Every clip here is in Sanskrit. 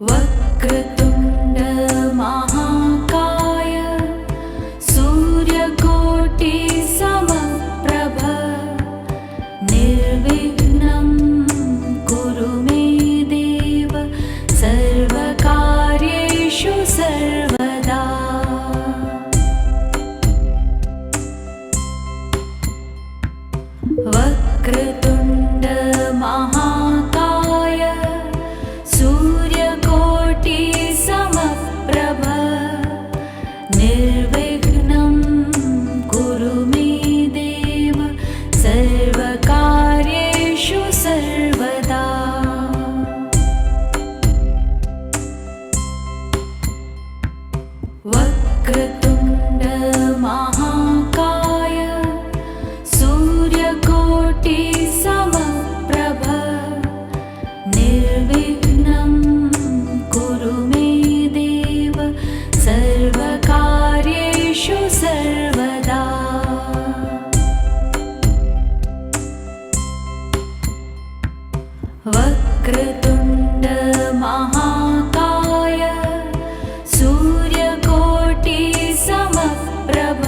वक्रतुण्ड महाकाय सूर्यकोटि समप्रभ निर्विघ्नं कुरु मे देव सर्वकार्येषु सर्वदा। वक्रतुण्ड महाकाय सूर्यकोटि समप्रभ निर्विघ्नं कुरु मे देव सर्वकार्येषु सर्वदा। वक्रतुण्ड महाकाय सूर्यकोटि समप्रभ निर्विघ्नं कुरु मे देव सर्वकार्येषु सर्वदा। वक्रतुण्ड महाकाय सूर्यकोटि समप्रभ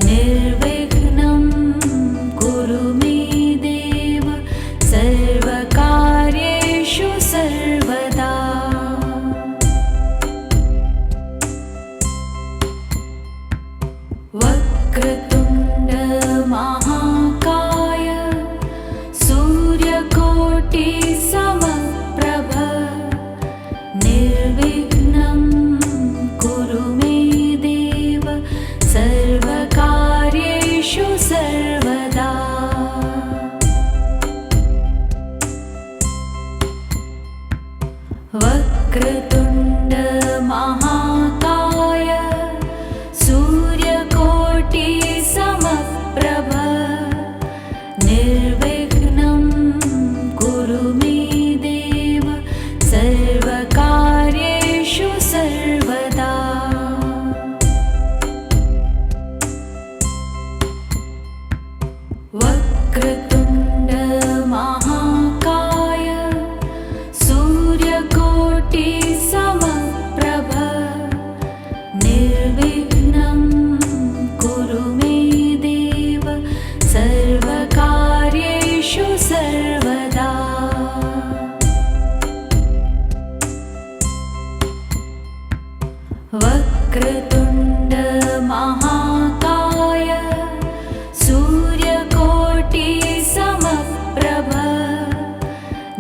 निर्विघ्नं कुरु मे देव सर्वकार्येषु सर्वदा। वक्रतुण्ड महाकाय सूर्यकोटि समप्रभ निर्विघ्नं कुरु मे देव सर्वकार्येषु सर्वदा। वक्रतुण्ड महाकाय सूर्यकोटि समप्रभ निर्विघ्नं कुरु मे देव सर्वकार्येषु सर्वदा। वक्रतुण्ड महाकाय सूर्यकोटि समप्रभ निर्विघ्नं कुरु मे देव सर्वकार्येषु सर्वदा। वक्रतुण्ड महाकाय सूर्यकोटि समप्रभ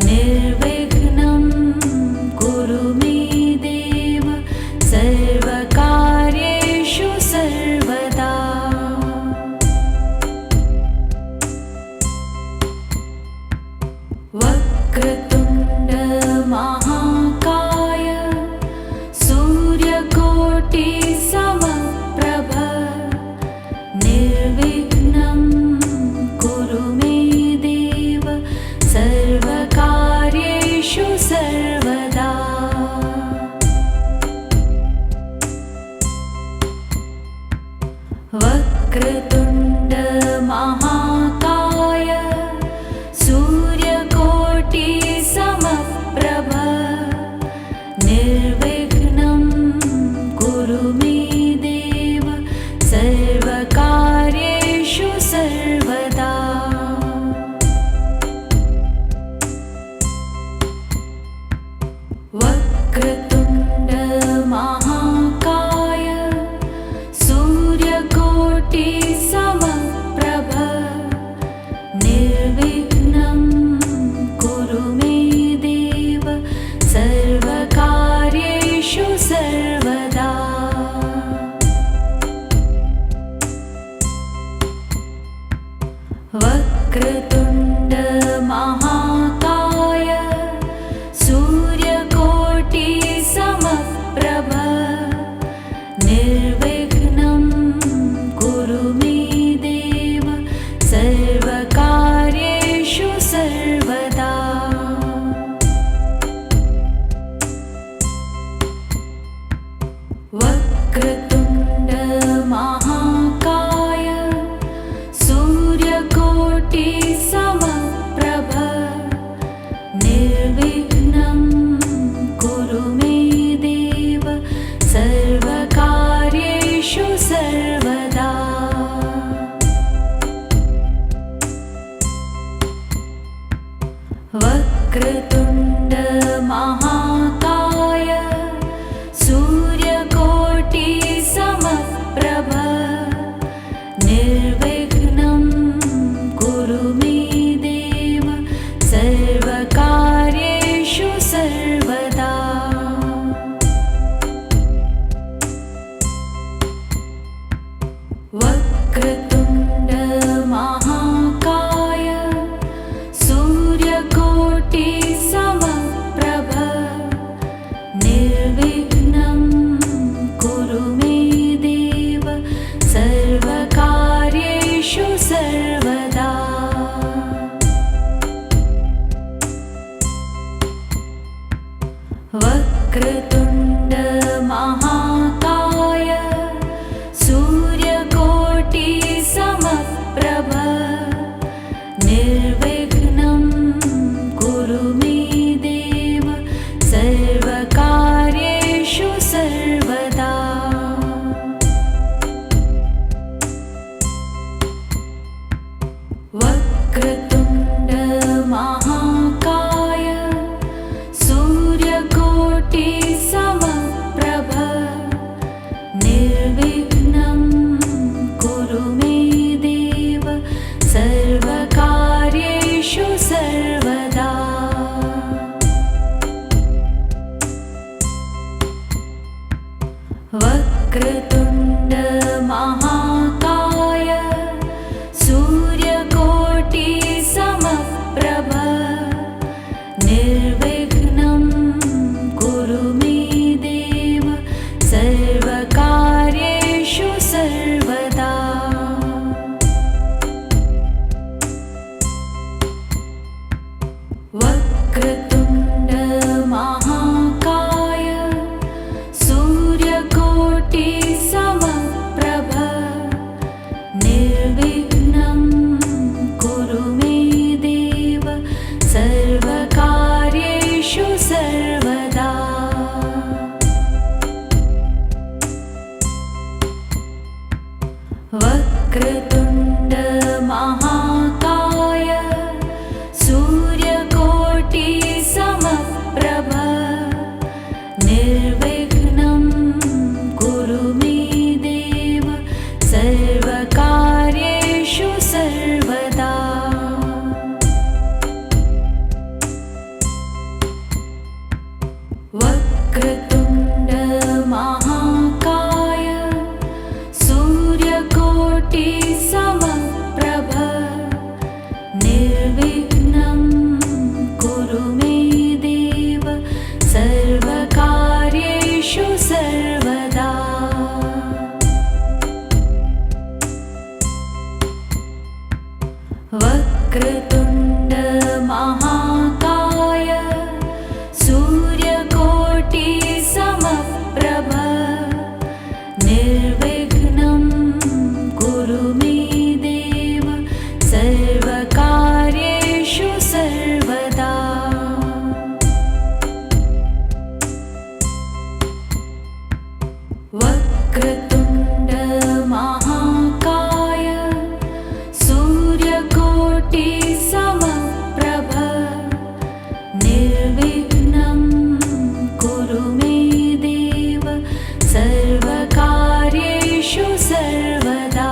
निर्विघ्नं कुरु मे देव सर्वकार्येषु सर्वदा। वक्रतुण्ड महाकाय सूर्यकोटि समप्रभ निर्विघ्नं कुरु मे देव सर्वकार्येषु सर्वदा। वक्रतुण्ड महाकाय सूर्यकोटि समप्रभ निर्विघ्नं कुरु मे देव सर्वकार्येषु सर्वदा। वक्रतुण्ड महाकाय सूर्यकोटि समप्रभ निर्विघ्नं कुरु मे देव सर्वकार्येषु सर्वदा। वक्रतुण्ड महाकाय सूर्यकोटि समप्रभ वक्रतुण्ड महाकाय सूर्यकोटि समप्रभ निर्विघ्नं कुरु मे देव सर्वकार्येषु सर्वदा। वक्रतुण्ड महाकाय सूर्यकोटि समप्रभ निर्विघ्नं कुरु मे देव सर्वकार्येषु सर्वदा। वक्रतुण्ड महाकाय सूर्यकोटि समप्रभ निर्विघ्नं कुरु मे देव सर्वकार्येषु सर्वदा। वक्रतुण्ड महाकाय सूर्यकोटि समप्रभ निर्विघ्नं कुरु मे देव सर्वकार्येषु सर्वदा। वक्रतुण्ड महाकाय सूर्यकोटि समप्रभ निर्विघ्नं कुरु मे देव सर्वकार्येषु सर्वदा। वक्रतुण्ड महाकाय सूर्यकोटि समप्रभ निर्विघ्नं कुरु मे देव सर्वकार्येषु सर्वदा। वक्रतुण्ड महाकाय सूर्यकोटि समप्रभ निर्विघ्नं कुरु मे देव सर्वकार्येषु सर्वदा। वक्रतुण्ड महाकाय सूर्यकोटि समप्रभ निर्विघ्नं कुरु मे देव सर्वकार्येषु सर्वदा। वक्रतुण्ड महाकाय सूर्यकोटि समप्रभ निर्विघ्नं कुरु मे देव सर्वकार्येषु सर्वदा। वक्रतुण्ड महाकाय सूर्यकोटि समप्रभ निर्विघ्नं कुरु मे देव सर्वकार्येषु सर्वदा।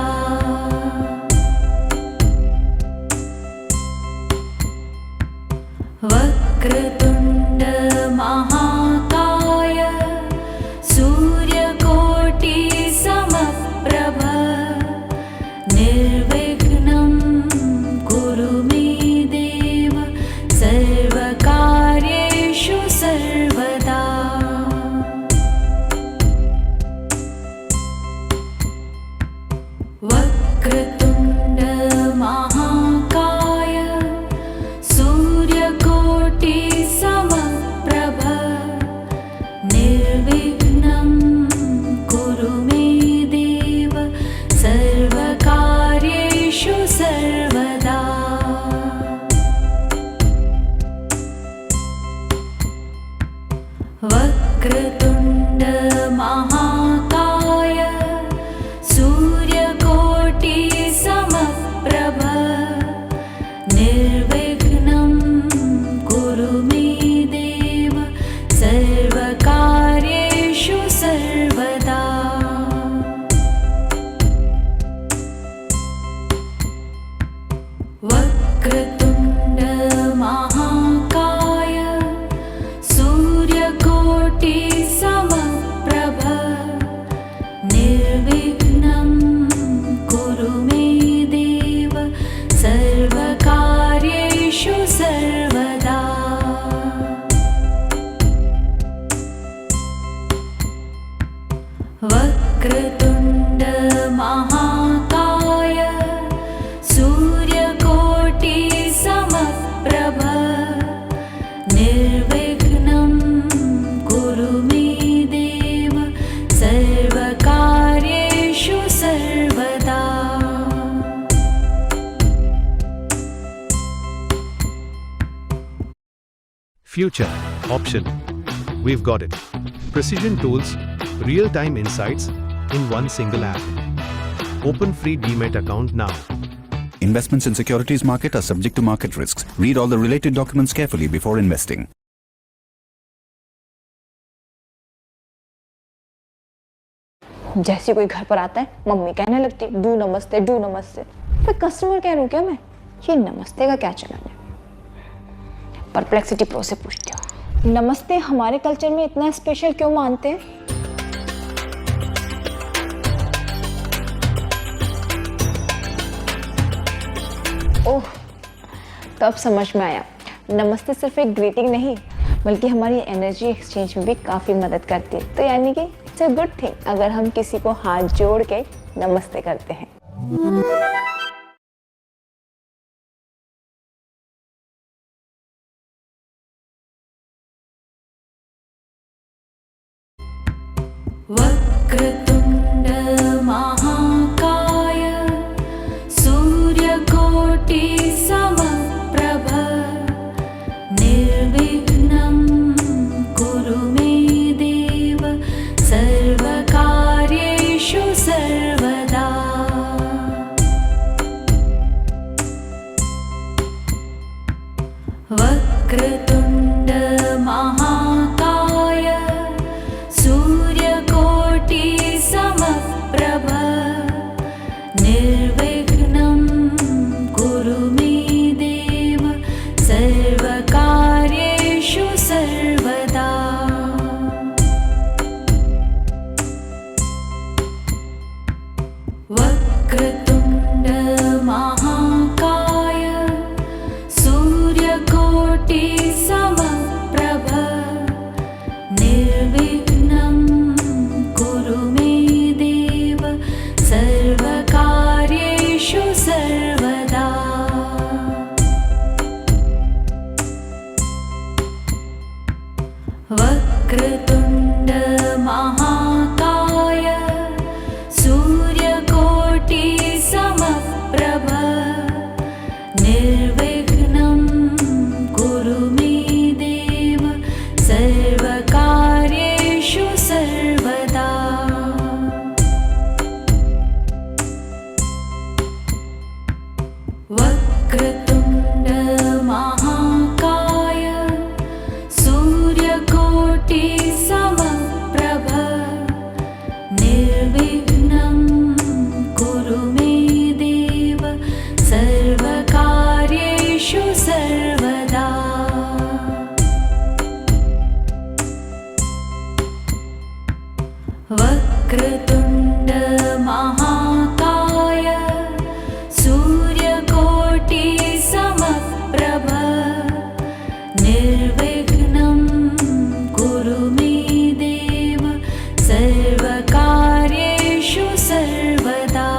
वक्रतुण्ड महाकाय सूर्यकोटि समप्रभ निर्विघ्नं कुरु मे देव सर्वकार्येषु सर्वदा। वक्रतुण्ड महाकाय सूर्यकोटि समप्रभ निर्विघ्नं कुरु मे देव सर्वकार्येषु सर्वदा। वक्रतुण्ड महाकाय सूर्यकोटि समप्रभ निर्विघ्नं निर्विघ्नं कुरु मे देव सर्वकार्येषु सर्वदा। Future option. We've got it. Precision tools, real-time insights in one single app. Open free Demat account now. Investments in securities market are subject to market risks. Read all the related documents carefully before investing. जैसे कोई घर पर आता है मम्मी कहने लगती डू नमस्ते डू नमस्ते। पर कस्टमर कह रहा क्या मैं, ये नमस्ते का क्या चलन है। परप्लेक्सिटी प्रो से पूछती हूँ, नमस्ते हमारे कल्चर में इतना स्पेशल क्यों मानते हैं? ओह, तब समझ में आया, नमस्ते सिर्फ एक ग्रीटिंग नहीं बल्कि हमारी एनर्जी एक्सचेंज में भी काफ़ी मदद करती है। तो यानी कि इट्स अ गुड थिंग अगर हम किसी को हाथ जोड़ के नमस्ते करते हैं। वक्रतुण्ड महाकाय सूर्यकोटि समप्रभ निर्विघ्नं कुरु मे देव सर्वकार्येषु सर्वदा। वक्रतुण्ड महाकाय सूर्यकोटि समप्रभ निर्विघ्नं कुरु मे देव सर्वकार्येषु सर्वदा। वक्रतुण्ड महाकाय सूर्यकोटि समप्रभ निर्विघ्नं कुरु मे देव सर्वकार्येषु सर्वदा। वक्रतुण्ड महाकाय सूर्यकोटि समप्रभ निर्विघ्नं कुरु मे देव सर्वकार्येषु सर्वदा। वक्रतुण्ड महाकाय सूर्यकोटि समप्रभ निर्विघ्नं कुरु मे देव सर्वकार्येषु सर्वदा। वक्रतुण्ड महाकाय सूर्यकोटि समप्रभ निर्विघ्नं कुरु मे देव सर्वकार्येषु सर्वदा।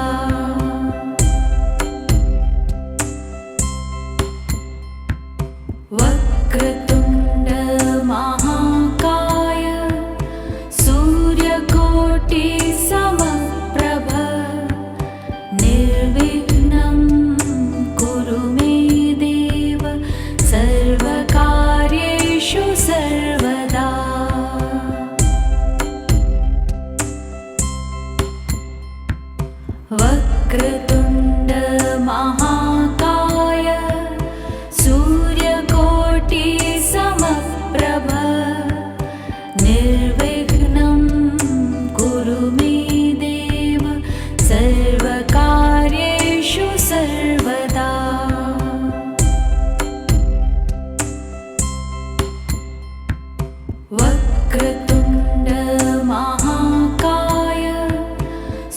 वक्रतुण्ड महाकाय सूर्यकोटि समप्रभ निर्विघ्नं कुरु मे देव सर्वकार्येषु सर्वदा। वक्रतुण्ड महाकाय सूर्यकोटि समप्रभ निर्विघ्नं कुरु मे देव सर्वकार्येषु सर्वदा। वक्रतुण्ड महाकाय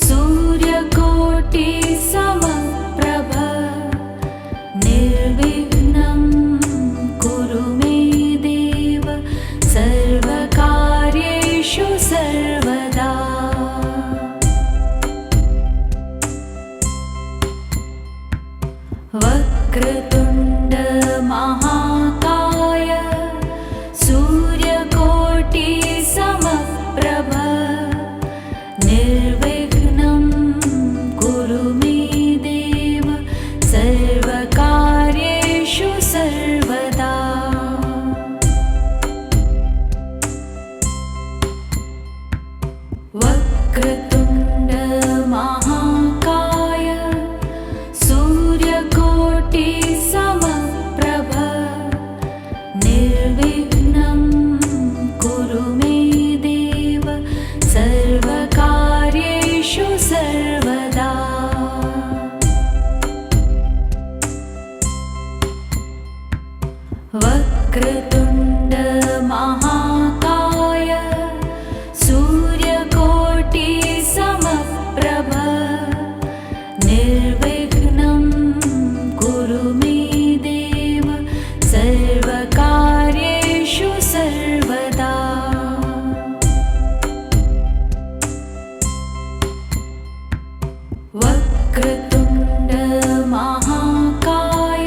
सूर्यकोटि समप्रभ निर्विघ्नं कुरु मे देव सर्वकार्येषु सर्वदा। वक्रतुण्ड महाकाय सर्वदा वक्रतुण्ड महाकाय सूर्यकोटि समप्रभ निर्विघ्नं कुरु मे देव सर्वकार्येषु सर्वदा वक्रतुण्ड महाकाय सूर्यकोटि समप्रभ निर्विघ्नं कुरु मे देव सर्वकार्येषु सर्वदा वक्रतुण्ड महाकाय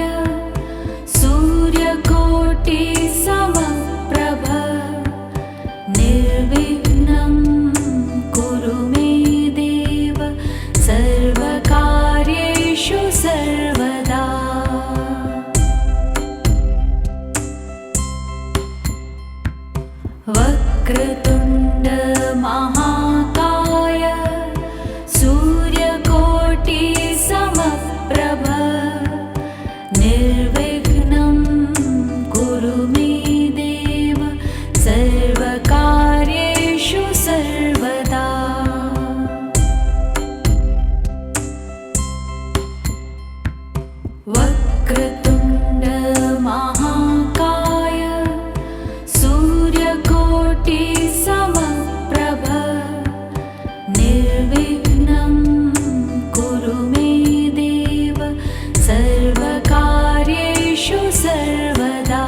सूर्यकोटि समप्रभ निर्विघ्नं कुरु मे देव सर्वकार्येषु सर्वदा वक्रतुण्ड महाकाय सूर्यकोटि समप्रभ निर्विघ्नं कुरु मे देव सर्वकार्येषु सर्वदा वक्रतुण्ड महाकाय सूर्यकोटि समप्रभ निर्विघ्नं कुरु मे देव सर्वकार्येषु सर्वदा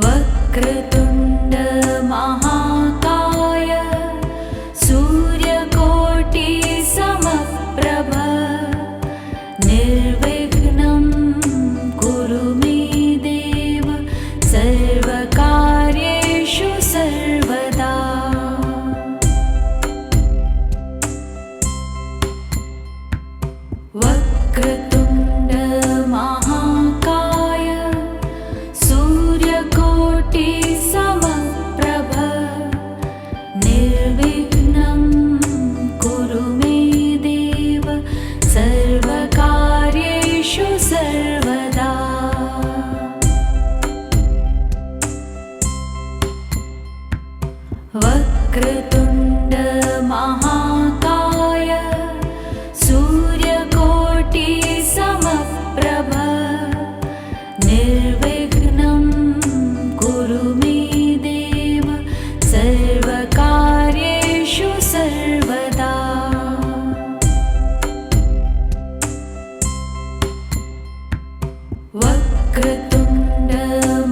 वक्रतुण्ड महाकाय सूर्यकोटि समप्रभ निर्विघ्नं कुरु मे देव सर्वकार्येषु सर्वदा वक्रतुण्ड महाकाय सूर्यकोटि समप्रभ निर्विघ्नं कुरु मे देव सर्वकार्येषु सर्वदा वक्रतुण्ड महाकाय सूर्यकोटि समप्रभ निर्विघ्नं कुरु मे देव सर्वकार्येषु सर्वदा वक्रतुण्ड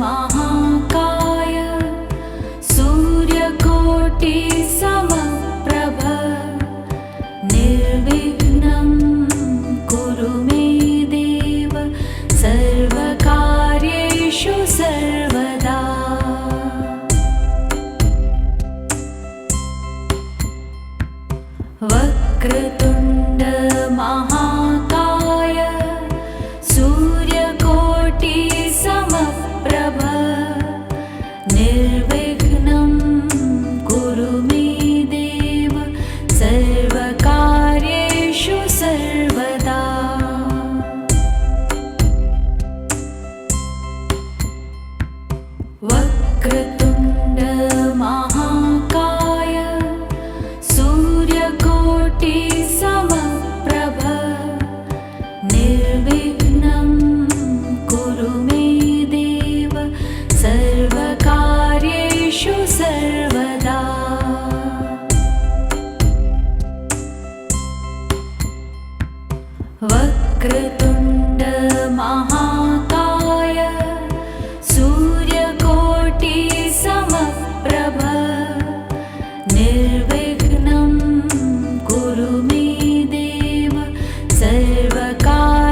महाकाय सूर्यकोटि समप्रभ निर्विघ्नं कुरु मे देव सर्वकार्येषु सर्वदा वक्रतुण्ड महाकाय सूर्यकोटि समप्रभ निर्विघ्नं कुरु मे देव सर्वकार्येषु सर्वदा वक्रतुण्ड महाकाय सूर्यकोटि समप्रभ निर्विघ्नं कुरु मे देव सर्वकार्येषु सर्वदा वक्रतुण्ड महाकाय सूर्यकोटि समप्रभ निर्विघ्नं कुरु मे देव सर्वकार्येषु